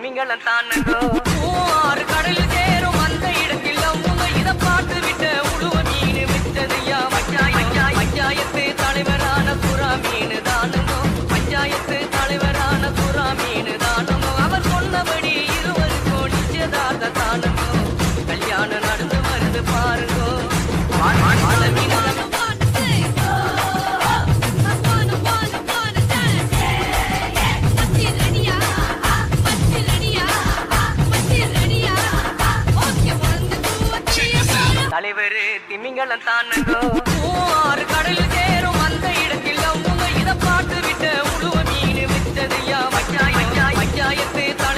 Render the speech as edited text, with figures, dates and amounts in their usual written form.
திமிங்கலம் தானுங்கோ ஆறு கடலில் சேரும் அந்த இடத்தில் அவங்க இதை பார்த்து விட்ட உழுவ மீன் மிச்சதையா பஞ்சாயத்து தலைவரான புறா மீன் தானுங்கோ பஞ்சாயத்து தலைவரான புறா மீன் தானுங்கோ அவர் சொன்னபடி 20 நிச்சயதார்த்த தானுங்கோ கல்யாணம் நடந்து வருது பாருங்கோ தலைவர் திமிங்கலம் தானுங்கோ ஆறு கடல்